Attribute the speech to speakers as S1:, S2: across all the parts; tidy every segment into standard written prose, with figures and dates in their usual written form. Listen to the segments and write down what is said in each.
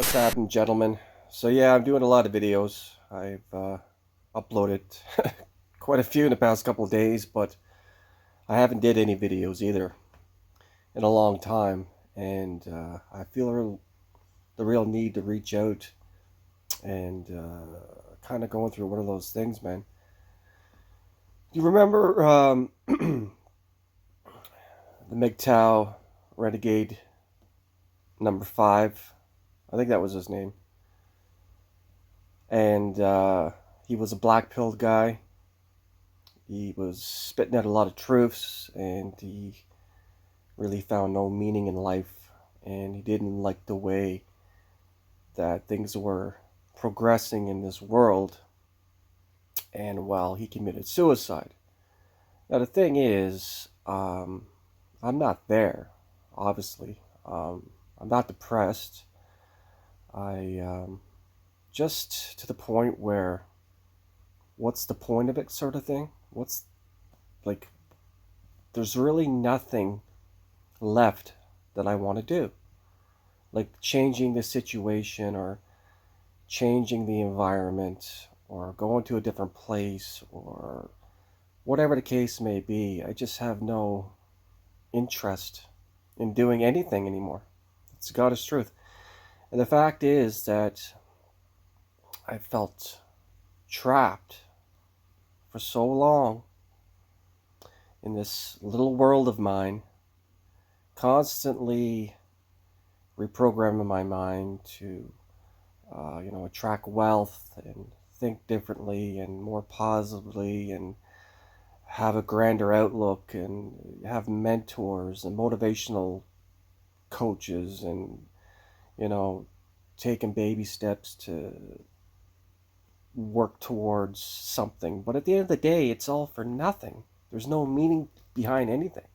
S1: What's happening, gentlemen? So yeah, I'm doing a lot of videos. I've uploaded quite a few in the past couple of days, but I haven't did any videos either in a long time, and I feel the real need to reach out and kind of going through one of those things, man. You remember the MGTOW Renegade number 5? I think that was his name. And he was a black pilled guy. He was spitting out a lot of truths, and he really found no meaning in life. And he didn't like the way that things were progressing in this world. And well, he committed suicide. Now the thing is, I'm not there. Obviously, I'm not depressed. I just to the point where, what's the point of it, sort of thing. What's like, there's really nothing left that I want to do. Like changing the situation or changing the environment or going to a different place or whatever the case may be. I just have no interest in doing anything anymore. It's God's truth. And the fact is that I felt trapped for so long in this little world of mine, constantly reprogramming my mind to, attract wealth and think differently and more positively and have a grander outlook and have mentors and motivational coaches and, you know, taking baby steps to work towards something. But at the end of the day, it's all for nothing. There's no meaning behind anything.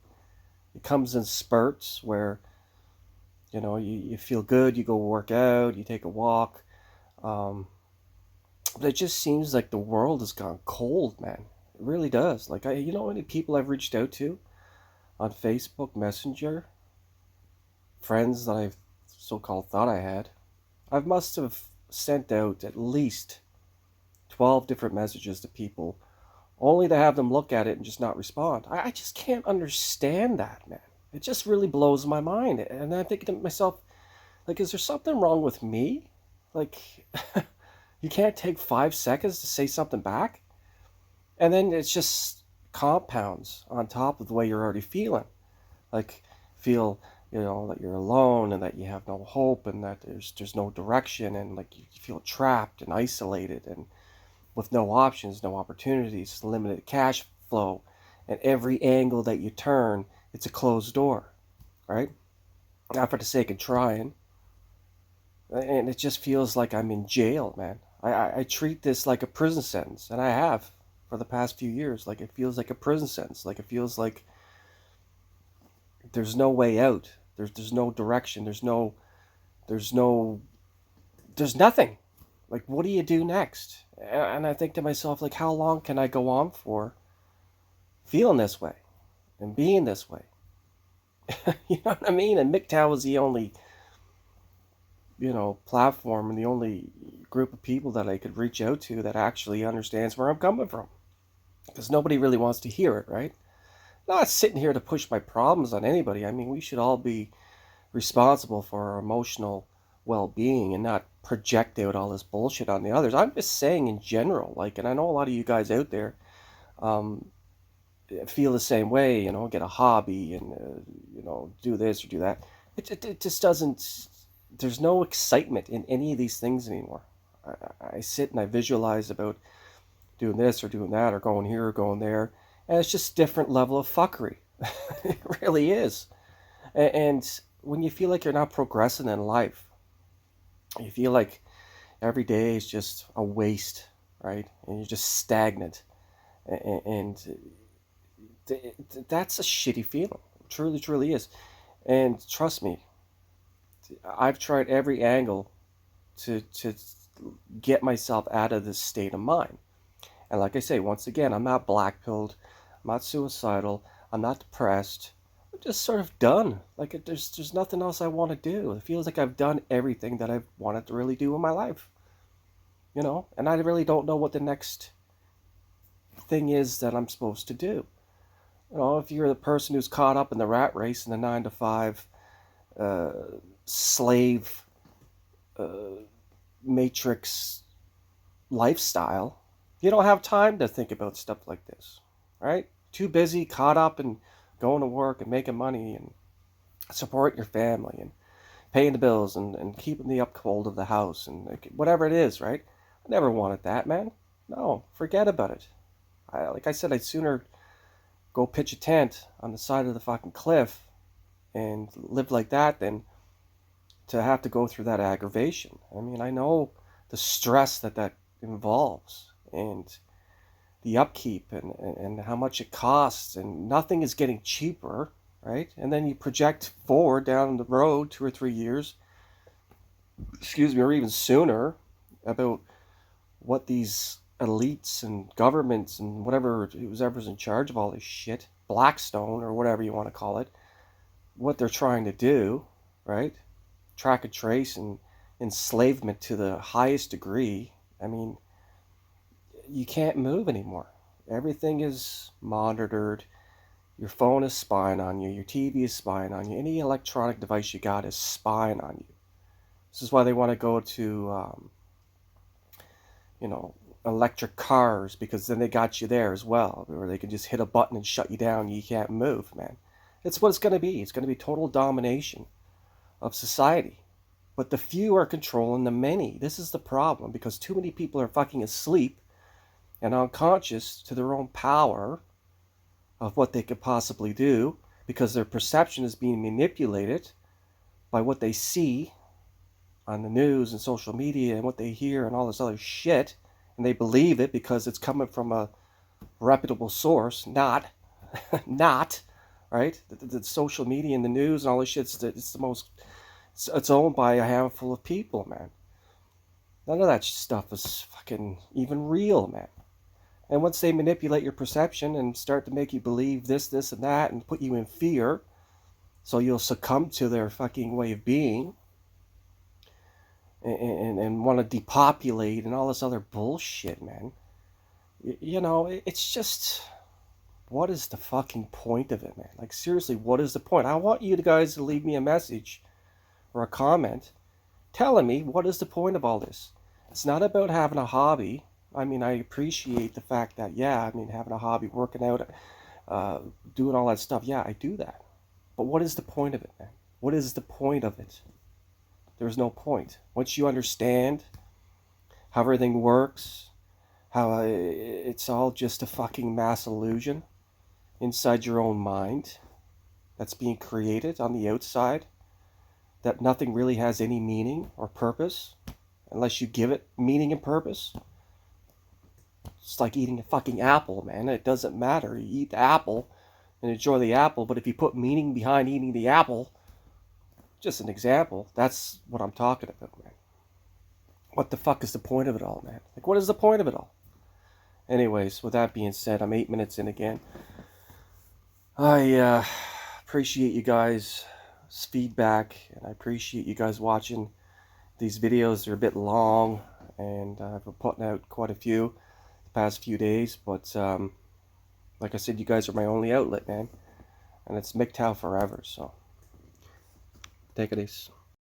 S1: It comes in spurts where, you feel good, you go work out, you take a walk. But it just seems like the world has gone cold, man. It really does. Like, you know how many people I've reached out to on Facebook Messenger? Friends that I've so-called thought I had. I must have sent out at least 12 different messages to people, only to have them look at it and just not respond. I just can't understand that, man. It just really blows my mind. And I'm thinking to myself, like, is there something wrong with me? Like, you can't take 5 seconds to say something back? And then it's just compounds on top of the way you're already feeling. Like, feel, that you're alone and that you have no hope and that there's no direction, and like you feel trapped and isolated and with no options, no opportunities, limited cash flow, and every angle that you turn, it's a closed door, right? Not for the sake of trying. And it just feels like I'm in jail, man. I treat this like a prison sentence, and I have for the past few years. Like, it feels like a prison sentence. Like, it feels like there's no way out. There's no direction. There's no there's nothing. Like, what do you do next? And I think to myself, like, how long can I go on for feeling this way and being this way? You know what I mean? And MGTOW is the only, platform and the only group of people that I could reach out to that actually understands where I'm coming from. Because nobody really wants to hear it, right? I'm not sitting here to push my problems on anybody. I mean, we should all be responsible for our emotional well-being and not project out all this bullshit on the others. I'm just saying in general, like, and I know a lot of you guys out there um, feel the same way, get a hobby and, do this or do that. It just doesn't, there's no excitement in any of these things anymore. I sit and I visualize about doing this or doing that or going here or going there, and it's just different level of fuckery. It really is. And when you feel like you're not progressing in life, you feel like every day is just a waste, right? And you're just stagnant. And that's a shitty feeling. It truly, truly is. And trust me, I've tried every angle to get myself out of this state of mind. And like I say, once again, I'm not black pilled, I'm not suicidal, I'm not depressed. just sort of done. Like there's nothing else I want to do. It feels like I've done everything that I've wanted to really do in my life. And I really don't know what the next thing is that I'm supposed to do. If you're the person who's caught up in the rat race and the 9 to 5 uh, slave matrix lifestyle, you don't have time to think about stuff like this, right? Too busy, caught up in going to work and making money and support your family and paying the bills and keeping the uphold of the house and whatever it is, right? I never wanted that, man. No, forget about it. Like I said, I'd sooner go pitch a tent on the side of the fucking cliff and live like that than to have to go through that aggravation. I mean, I know the stress that involves and the upkeep and how much it costs, and nothing is getting cheaper, right? And then you project forward down the road 2 or 3 years, or even sooner, about what these elites and governments and whoever's in charge of all this shit, Blackstone or whatever you want to call it, what they're trying to do, right? Track and trace and enslavement to the highest degree. I mean, you can't move anymore. Everything is monitored. Your phone is spying on you. Your TV is spying on you. Any electronic device you got is spying on you. This is why they want to go to, electric cars, because then they got you there as well, or they can just hit a button and shut you down. You can't move, man. It's what it's going to be. It's going to be total domination of society. But the few are controlling the many. This is the problem, because too many people are fucking asleep and unconscious to their own power of what they could possibly do, because their perception is being manipulated by what they see on the news and social media and what they hear and all this other shit, and they believe it because it's coming from a reputable source. Not right. The social media and the news and all this shit, it's owned by a handful of people, man. None of that stuff is fucking even real, man. And once they manipulate your perception and start to make you believe this, and that, and put you in fear, so you'll succumb to their fucking way of being, and want to depopulate and all this other bullshit, man. It's just, what is the fucking point of it, man? Like, seriously, what is the point? I want you guys to leave me a message or a comment telling me what is the point of all this. It's not about having a hobby. I mean, I appreciate the fact that, having a hobby, working out, doing all that stuff. Yeah, I do that. But what is the point of it, man? What is the point of it? There's no point. Once you understand how everything works, how it's all just a fucking mass illusion inside your own mind that's being created on the outside, that nothing really has any meaning or purpose unless you give it meaning and purpose. It's like eating a fucking apple, man. It doesn't matter. You eat the apple and enjoy the apple, but if you put meaning behind eating the apple, just an example, that's what I'm talking about, man. What the fuck is the point of it all, man? Like, what is the point of it all? Anyways, with that being said, I'm 8 minutes in again. I appreciate you guys' feedback, and I appreciate you guys watching these videos. They're a bit long, and I've been putting out quite a few the past few days, but like I said, you guys are my only outlet, man, and it's MGTOW forever, so take it easy.